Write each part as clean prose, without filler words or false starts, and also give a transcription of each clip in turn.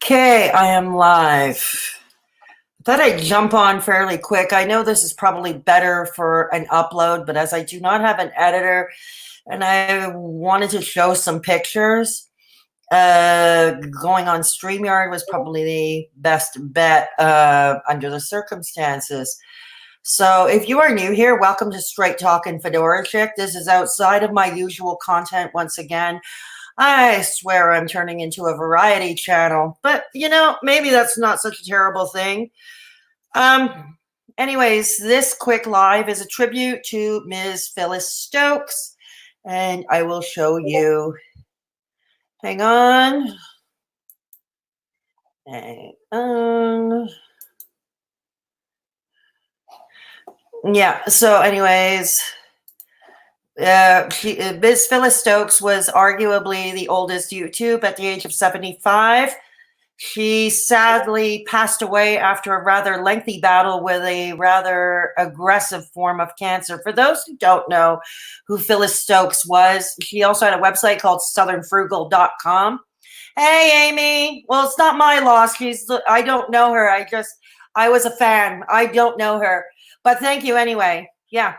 Okay, I am live. Thought I'd jump on fairly quick. I know this is probably better for an upload, but as I do not have an editor and I wanted to show some pictures, going on StreamYard was probably the best bet under the circumstances. So if you are new here, welcome to Straight Talkin Fedora Chic. This is outside of my usual content once again. I swear I'm turning into a variety channel, but you know, maybe that's not such a terrible thing. Anyways, this quick live is a tribute to Ms Phyllis Stokes, and I will show you. Hang on. Yeah, so anyways, Ms Phyllis Stokes was arguably the oldest YouTube at the age of 75. She sadly passed away after a rather lengthy battle with a rather aggressive form of cancer. For those who don't know who Phyllis Stokes was, she also had a website called southernfrugal.com. Hey, Amy. Well, it's not my loss. I don't know her. I was a fan. I don't know her. But thank you anyway. Yeah.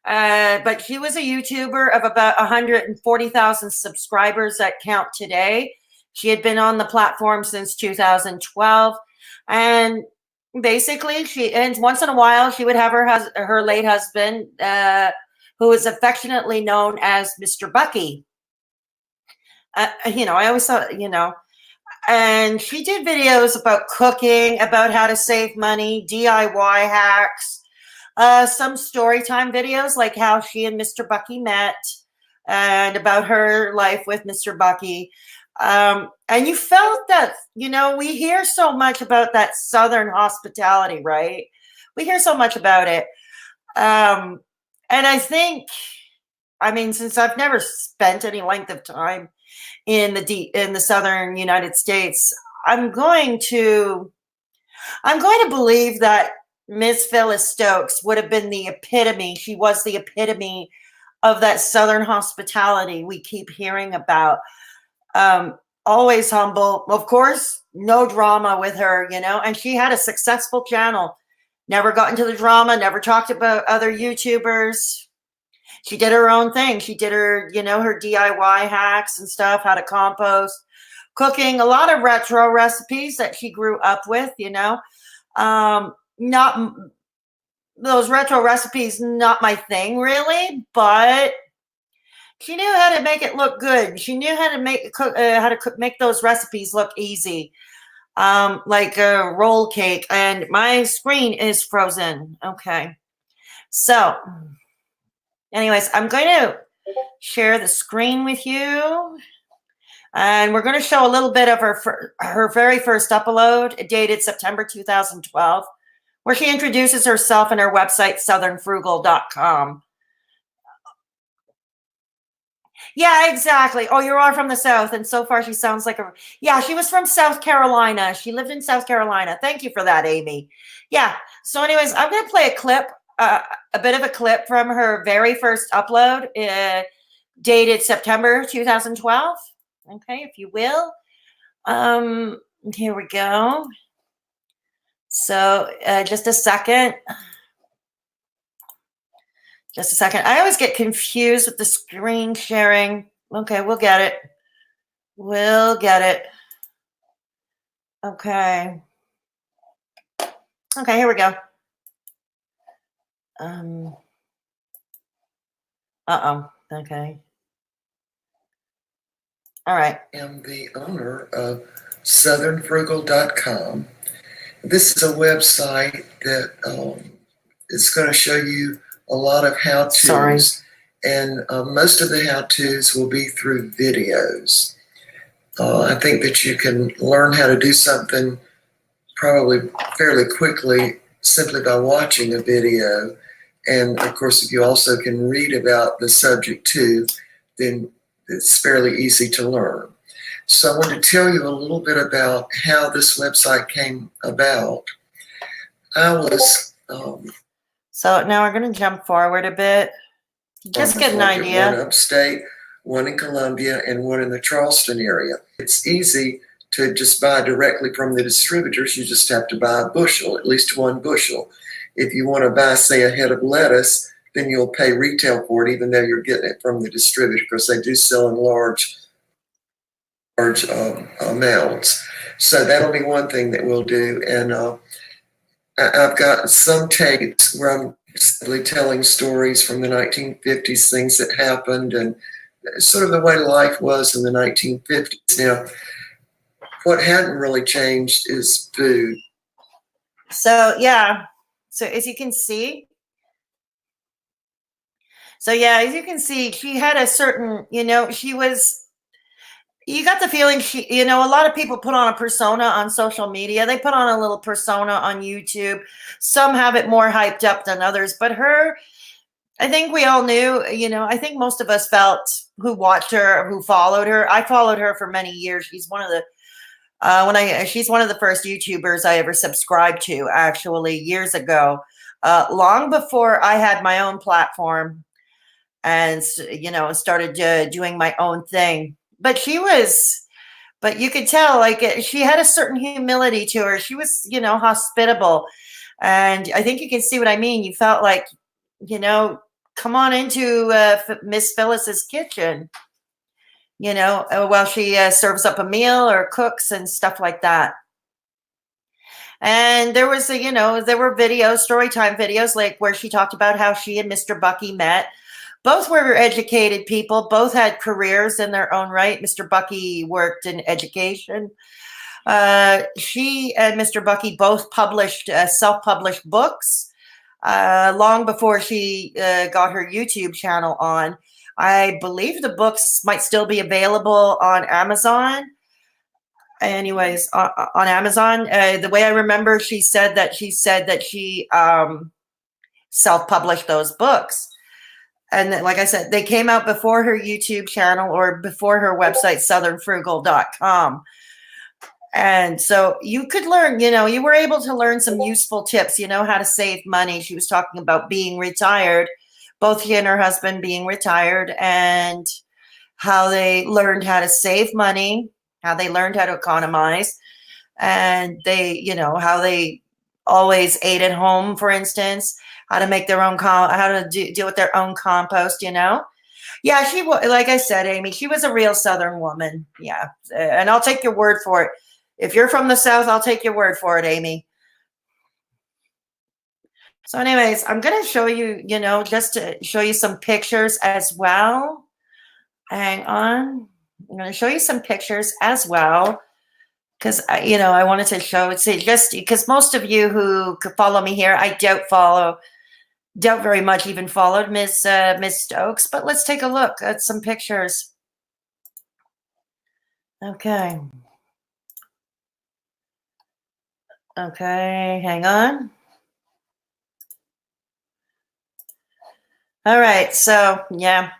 But she was a YouTuber of about 140,000 subscribers that count today. She had been on the platform since 2012, and basically, and once in a while, she would have her late husband, who is affectionately known as Mr. Bucky. I always thought, and she did videos about cooking, about how to save money, DIY hacks, some story time videos like how she and Mr. Bucky met, and about her life with Mr. Bucky. And you felt that, we hear so much about that Southern hospitality, right? We hear so much about it. And I think, since I've never spent any length of time in the Southern United States, I'm going to believe that Ms. Phyllis Stokes would have been the epitome. She was the epitome of that Southern hospitality we keep hearing about. Always humble, of course, no drama with her, and she had a successful channel, never got into the drama, never talked about other YouTubers. She did her own thing. She did her, her DIY hacks and stuff, how to compost, cooking, a lot of retro recipes that she grew up with, not those retro recipes, not my thing really, but she knew how to make it look good. She knew how to make those recipes look easy, like a roll cake. And my screen is frozen. Okay, so, anyways, I'm going to share the screen with you, and we're going to show a little bit of her very first upload, dated September 2012, where she introduces herself and her website, southernfrugal.com. Yeah, exactly. Oh, you are from the South, and so far she sounds like she was from South Carolina. She lived in South Carolina. Thank you for that, Amy. Yeah. So anyways, I'm going to play a clip, a bit of a clip from her very first upload, dated September 2012. Okay, if you will. Here we go. So just a second. Just a second. I always get confused with the screen sharing. Okay, we'll get it. We'll get it. Okay. Okay, here we go. Okay. All right. I am the owner of southernfrugal.com. This is a website that is going to show you a lot of how-tos. Sorry. And most of the how-tos will be through videos. I think that you can learn how to do something probably fairly quickly simply by watching a video. And of course, if you also can read about the subject too, then it's fairly easy to learn. So I want to tell you a little bit about how this website came about. So now we're going to jump forward a bit. Just get an idea. One upstate, one in Columbia, and one in the Charleston area. It's easy to just buy directly from the distributors, you just have to buy a bushel, at least 1 bushel. If you want to buy, say, a head of lettuce, then you'll pay retail for it, even though you're getting it from the distributor, because they do sell in large amounts. So that'll be one thing that we'll do. And I've got some tapes where I'm simply telling stories from the 1950s, things that happened, and sort of the way life was in the 1950s. Now, what hadn't really changed is food. So yeah, so as you can see, she had a certain, you got the feeling a lot of people put on a persona on social media. They put on a little persona on YouTube. Some have it more hyped up than others, but her, I think we all knew, I think most of us felt, who watched her, who followed her. I followed her for many years. She's one of the she's one of the first YouTubers I ever subscribed to, actually, years ago, long before I had my own platform and, started doing my own thing. But but you could tell, like, she had a certain humility to her. She was, hospitable. And I think you can see what I mean. You felt like, come on into Ms Phyllis's kitchen, while she serves up a meal or cooks and stuff like that. And there was there were videos, story time videos, like where she talked about how she and Mr. Bucky met. Both were educated people. Both had careers in their own right. Mr. Bucky worked in education. She and Mr. Bucky both published self-published books long before she got her YouTube channel on. I believe the books might still be available on Amazon. Anyways, on Amazon, the way I remember, she said that she self-published those books. And then, like I said, they came out before her YouTube channel or before her website, southernfrugal.com. And so you could learn, you were able to learn some useful tips, how to save money. She was talking about being retired, both she and her husband being retired, and how they learned how to save money, how they learned how to economize, and how they always ate at home, for instance, how to make their own, how to deal with their own compost, Yeah, she was, like I said, Amy, she was a real Southern woman. Yeah. And I'll take your word for it. If you're from the South, I'll take your word for it, Amy. So anyways, I'm going to show you, just to show you some pictures as well. Hang on. I'm going to show you some pictures as well. Because, I wanted to show it. Just because most of you who could follow me here, I doubt very much even followed Ms. Stokes. But let's take a look at some pictures. Okay. Okay, hang on. All right, so yeah,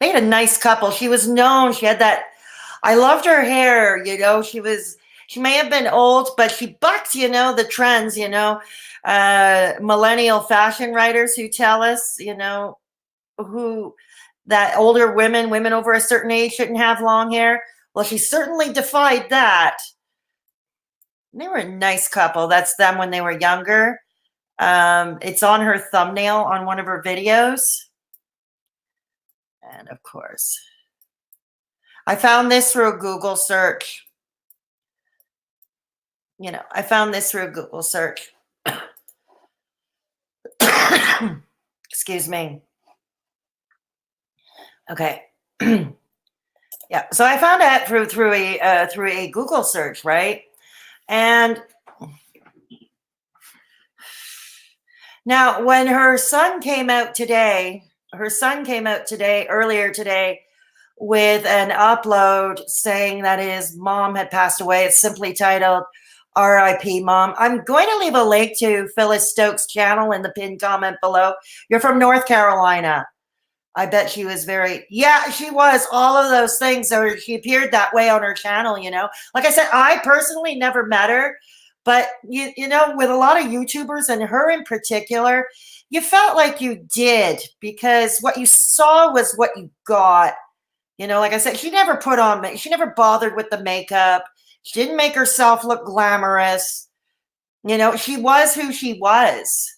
they had a nice couple. She was known. She had that. I loved her hair. She may have been old, but she bucked, the trends. Millennial fashion writers who tell us, who that older women over a certain age shouldn't have long hair. Well, she certainly defied that. They were a nice couple. That's them when they were younger. It's on her thumbnail on one of her videos. And of course, I found this through a Google search. I found this through a Google search. Excuse me. Okay. Yeah. So I found that through a Google search, right? And now, when her son came out today, earlier today, with an upload saying that his mom had passed away. It's simply titled R.I.P. Mom. I'm going to leave a link to Phyllis Stokes' channel in the pinned comment below. You're from North Carolina. I bet she was yeah, she was all of those things. So she appeared that way on her channel, Like I said, I personally never met her. But, with a lot of YouTubers and her in particular, you felt like you did because what you saw was what you got. Like I said, she never bothered with the makeup. She didn't make herself look glamorous. You know, she was who she was.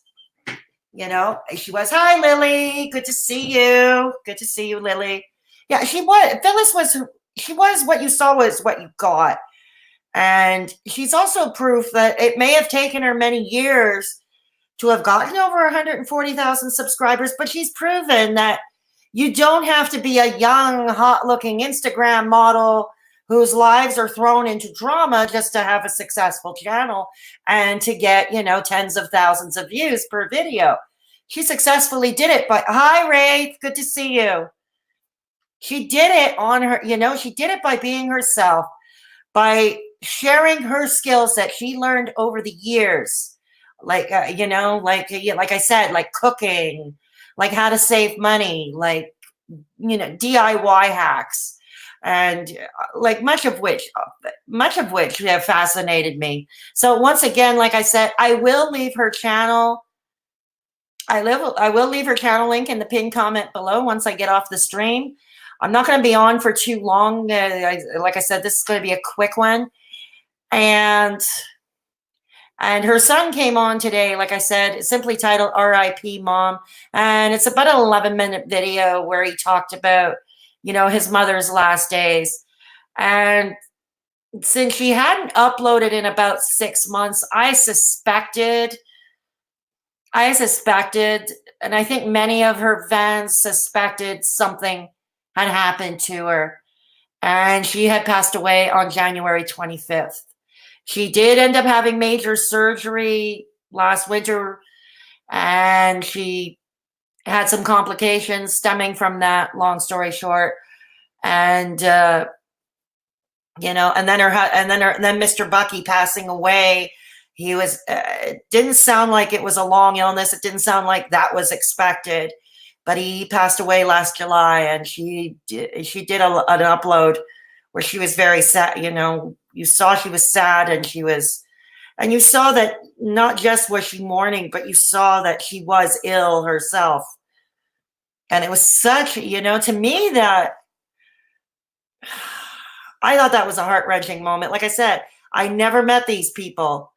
You know, she was, hi, Lily. Good to see you. Good to see you, Lily. Yeah, she was. Phyllis was, she was what you saw was what you got. And she's also proof that it may have taken her many years to have gotten over 140,000 subscribers, but she's proven that you don't have to be a young, hot-looking Instagram model whose lives are thrown into drama just to have a successful channel and to get, you know, tens of thousands of views per video. She successfully did it. But hi, Ray, good to see you. She did it on her, you know, she did it by being herself, by sharing her skills that she learned over the years, like you know, like I said, like cooking, like how to save money, like, you know, DIY hacks, and like much of which have fascinated me. So once again, like I said, I will leave her channel. I will leave her channel link in the pinned comment below once I get off the stream. I'm not going to be on for too long. Like I said, this is going to be a quick one. And her son came on today, like I said, simply titled RIP Mom. And it's about an 11-minute video where he talked about, you know, his mother's last days. And since she hadn't uploaded in about 6 months, I suspected, and I think many of her fans suspected something had happened to her. And she had passed away on January 25th. She did end up having major surgery last winter, and she had some complications stemming from that, long story short. And you know, and then Mr. Bucky passing away. He was it didn't sound like it was a long illness. It didn't sound like that was expected, but he passed away last July, and she did an upload where she was very sad. You know, you saw she was sad, and you saw that not just was she mourning, but you saw that she was ill herself. And it was such, you know, to me, that I thought that was a heart-wrenching moment. Like I said, I never met these people,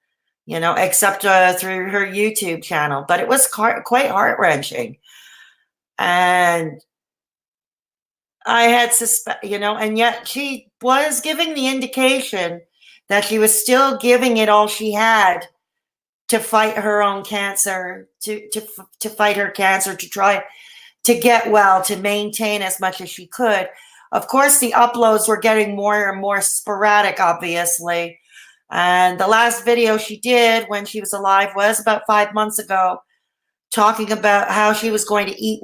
you know, except through her YouTube channel, but it was quite heart-wrenching. And I had you know, and yet she was giving the indication that she was still giving it all she had to fight her own cancer, to fight her cancer, to try to get well, to maintain as much as she could. Of course, the uploads were getting more and more sporadic, obviously. And the last video she did when she was alive was about 5 months ago, talking about how she was going to eat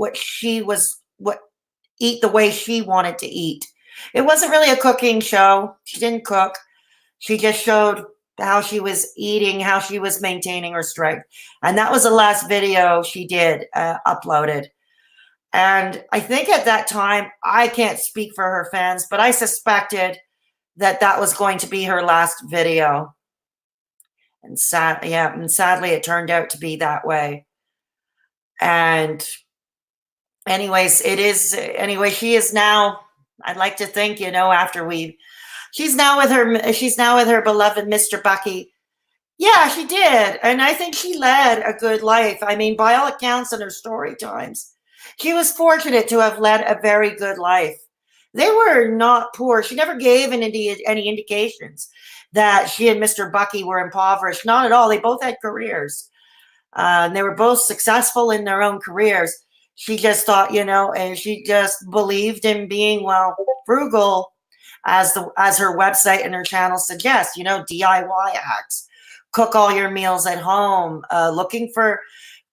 eat the way she wanted to eat. It wasn't really a cooking show. She didn't cook. She just showed how she was eating, how she was maintaining her strength. And that was the last video she did, uploaded. And I think at that time, I can't speak for her fans, but I suspected that that was going to be her last video. And sadly, it turned out to be that way. And anyways, she is now, I'd like to think, you know, she's now with her beloved Mr. Bucky. Yeah, she did. And I think she led a good life. I mean, by all accounts in her story times, she was fortunate to have led a very good life. They were not poor. She never gave any indications that she and Mr. Bucky were impoverished. Not at all. They both had careers. And they were both successful in their own careers. She just thought, you know, and she just believed in being, well, frugal, as her website and her channel suggests, you know, DIY hacks, cook all your meals at home, looking for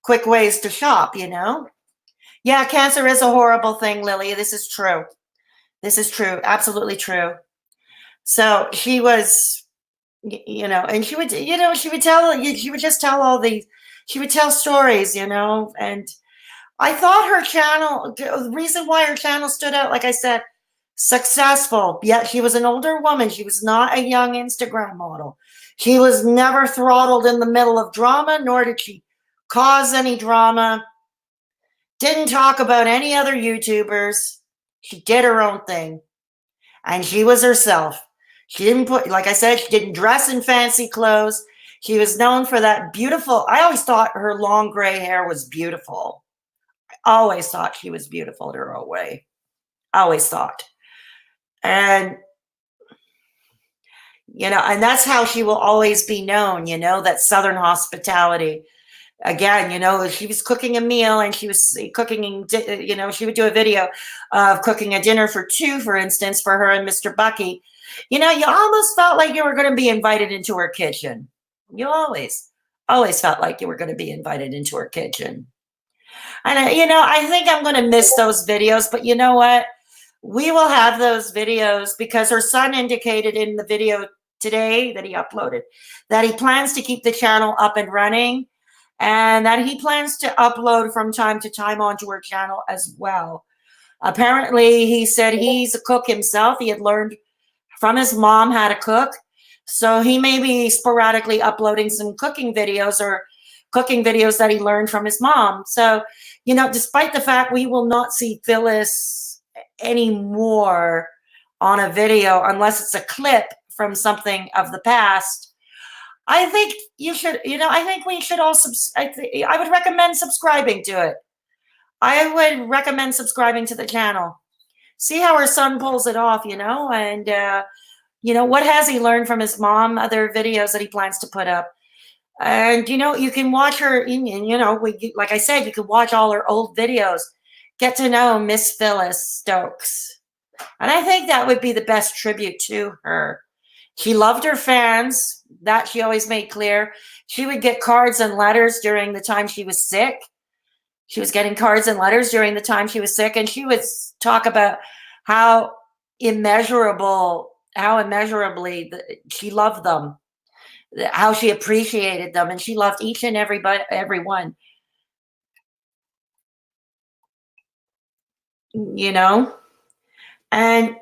quick ways to shop, you know. Yeah, cancer is a horrible thing, Lily. This is true. This is true. Absolutely true. So she was, you know, and she would, you know, she would just tell she would tell stories, you know, and I thought her channel, the reason why her channel stood out, like I said, successful, yet she was an older woman. She was not a young Instagram model. She was never throttled in the middle of drama, nor did she cause any drama. Didn't talk about any other YouTubers. She did her own thing. And she was herself. She didn't put, like I said, she didn't dress in fancy clothes. She was known for that beautiful, I always thought her long gray hair was beautiful. I always thought she was beautiful in her own way. Always thought. And, and that's how she will always be known, that Southern hospitality. Again, she was cooking a meal and she was cooking, she would do a video of cooking a dinner for two, for instance, for her and Mr. Bucky. You almost felt like you were going to be invited into her kitchen. You always felt like you were going to be invited into her kitchen. And, I think I'm going to miss those videos, but you know what? We will have those videos because her son indicated in the video today that he uploaded that he plans to keep the channel up and running and that he plans to upload from time to time onto her channel as well. Apparently, he said he's a cook himself. He had learned from his mom how to cook. So he may be sporadically uploading some cooking videos or cooking videos that he learned from his mom. So, despite the fact we will not see Phyllis anymore on a video unless it's a clip from something of the past, I think you should, I think we should all, I would recommend subscribing to it. I would recommend subscribing to the channel. See how her son pulls it off, and, what has he learned from his mom, other videos that he plans to put up. And, you can watch her, like I said, you can watch all her old videos, get to know Ms Phyllis Stokes. And I think that would be the best tribute to her. She loved her fans. That she always made clear. She would get cards and letters during the time she was sick. She was getting cards and letters during the time she was sick. And she would talk about how immeasurably she loved them, how she appreciated them. And she loved each and every one. And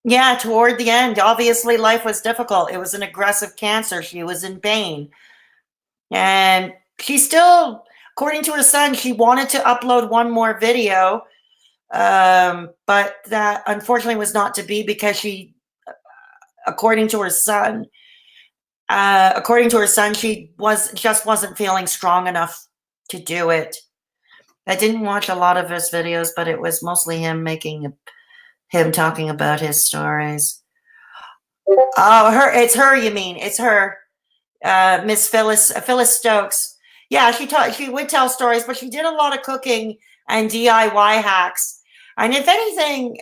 yeah, toward the end, obviously life was difficult. It was an aggressive cancer. She was in pain. And she still, according to her son, she wanted to upload one more video, but that unfortunately was not to be because she, according to her son, she wasn't feeling strong enough to do it. I didn't watch a lot of his videos, but it was mostly him talking about his stories. Oh, it's her, you mean? It's her, Ms. Phyllis Stokes. Yeah, she would tell stories, but she did a lot of cooking and DIY hacks. And if anything,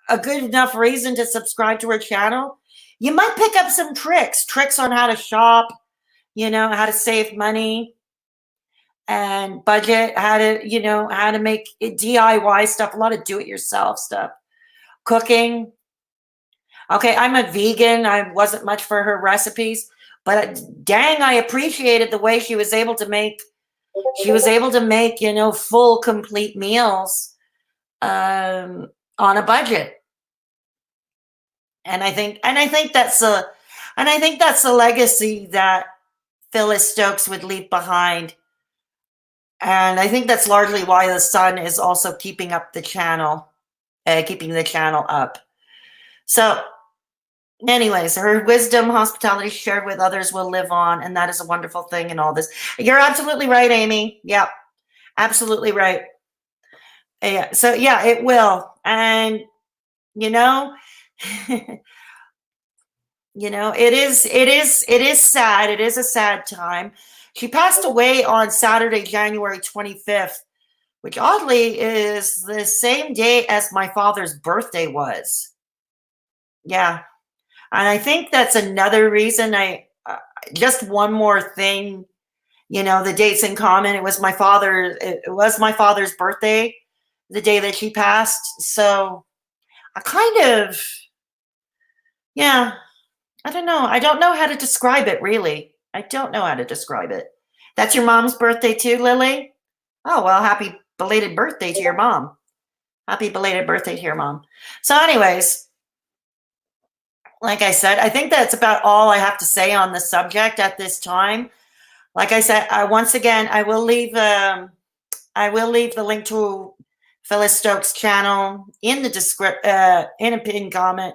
a good enough reason to subscribe to her channel, you might pick up some tricks on how to shop, how to save money and budget, how to make it DIY stuff, a lot of do-it-yourself stuff. Cooking. Okay, I'm a vegan. I wasn't much for her recipes, but dang, I appreciated the way she was able to make, full, complete meals on a budget. And I think that's a legacy that Phyllis Stokes would leave behind. And I think that's largely why the son is also keeping the channel up. So anyways, her wisdom, hospitality shared with others will live on. And that is a wonderful thing in all this. You're absolutely right, Amy. Yep. Absolutely right. Yeah. So yeah, it will. And, it is sad. It is a sad time. She passed away on Saturday, January 25th, which oddly is the same day as my father's birthday was. Yeah. And I think that's another reason just one more thing, the dates in common. It was my father's birthday, the day that she passed. So I I don't know. I don't know how to describe it, really. I don't know how to describe it. That's your mom's birthday too, Lily? Oh, well, happy belated birthday to your mom. Happy belated birthday to your mom. So anyways, like I said, I think that's about all I have to say on the subject at this time. Like I said, once again, I will leave the link to Phyllis Stokes' channel in the in a pinned comment.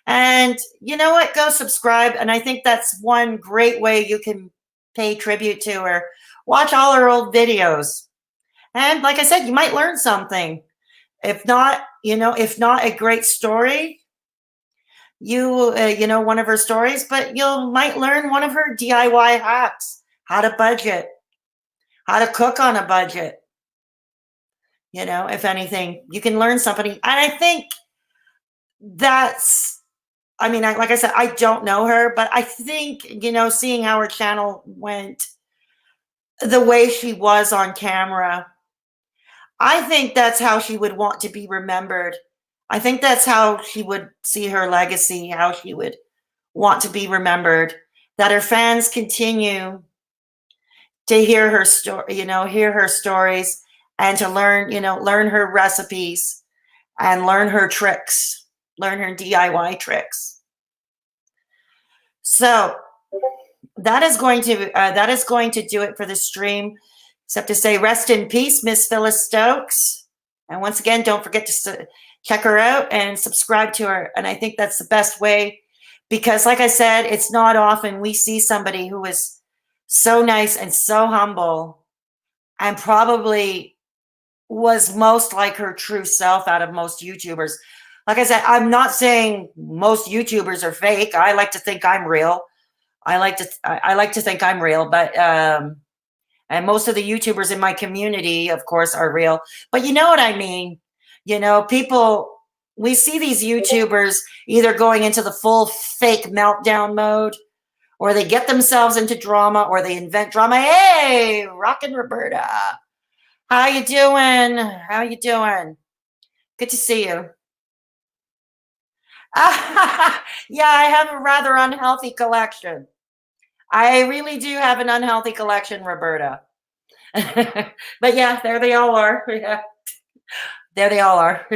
And you know what? Go subscribe. And I think that's one great way you can pay tribute to her. Watch all her old videos. And like I said, you might learn something. If not, if not a great story, one of her stories, but you might learn one of her DIY hacks, how to budget, how to cook on a budget. If anything, you can learn something. And I think that's, like I said, I don't know her, but I think, seeing how her channel went, the way she was on camera, I think that's how she would want to be remembered. I think that's how she would see her legacy, how she would want to be remembered, that her fans continue to hear her story, hear her stories, and to learn her recipes and learn her tricks, learn her DIY tricks. So that is going to do it for the stream, except to say rest in peace, Ms Phyllis Stokes. And once again, don't forget to check her out and subscribe to her. And I think that's the best way, because like I said, it's not often we see somebody who is so nice and so humble and probably was most like her true self out of most YouTubers. Like I said, I'm not saying most YouTubers are fake. I like to think I'm real. I like to think I'm real, but and most of the YouTubers in my community, of course, are real. But you know what I mean? People, we see these YouTubers either going into the full fake meltdown mode, or they get themselves into drama, or they invent drama. Hey, Rockin' Roberta. How you doing? How you doing? Good to see you. Yeah, I have a rather unhealthy collection. I really do have an unhealthy collection, Roberta. But yeah, there they all are. Yeah. There they all are.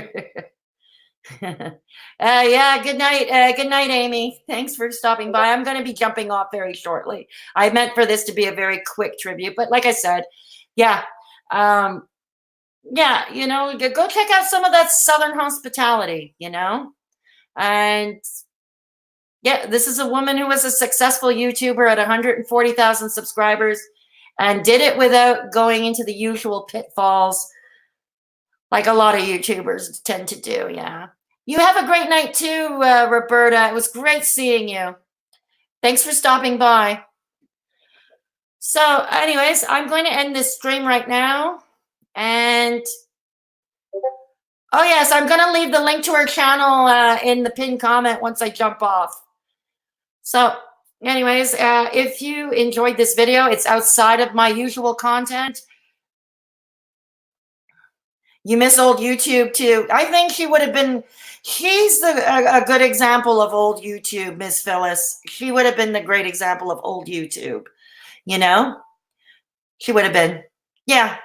Yeah, good night. Good night, Amy. Thanks for stopping by. I'm going to be jumping off very shortly. I meant for this to be a very quick tribute, but like I said, yeah. Yeah, go check out some of that Southern hospitality, and yeah, this is a woman who was a successful YouTuber at 140,000 subscribers and did it without going into the usual pitfalls like a lot of YouTubers tend to do. Yeah. You have a great night too, Roberta. It was great seeing you. Thanks for stopping by. So anyways, I'm going to end this stream right now. And oh yes, I'm going to leave the link to her channel in the pinned comment once I jump off. So anyways, if you enjoyed this video, it's outside of my usual content. You miss old YouTube too. I think she would have been, she's a good example of old YouTube, Ms Phyllis. She would have been the great example of old YouTube, She would have been. Yeah.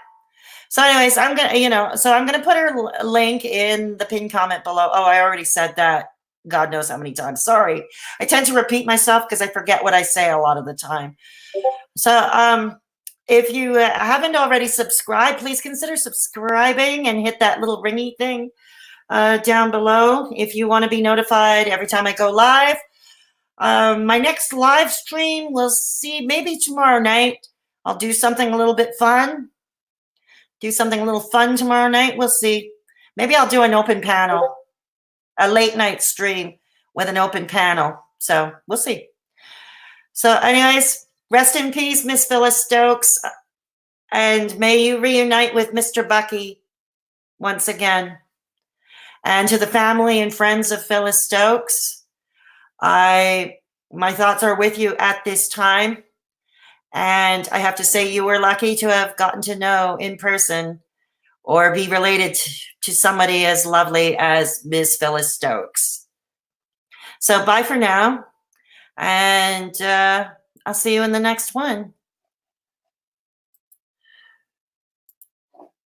So anyways, I'm going to put her link in the pinned comment below. Oh, I already said that. God knows how many times. Sorry. I tend to repeat myself because I forget what I say a lot of the time. So if you haven't already subscribed, please consider subscribing and hit that little ringy thing down below if you want to be notified every time I go live. My next live stream, we'll see, maybe tomorrow night. I'll do something a little bit fun. Do something a little fun tomorrow night. We'll see. Maybe I'll do an open panel, a late night stream with an open panel. So we'll see. So anyways, rest in peace, Ms Phyllis Stokes. And may you reunite with Mr. Bucky once again. And to the family and friends of Phyllis Stokes, my thoughts are with you at this time. And I have to say, you were lucky to have gotten to know in person or be related to somebody as lovely as Ms. Phyllis Stokes. So bye for now. And I'll see you in the next one.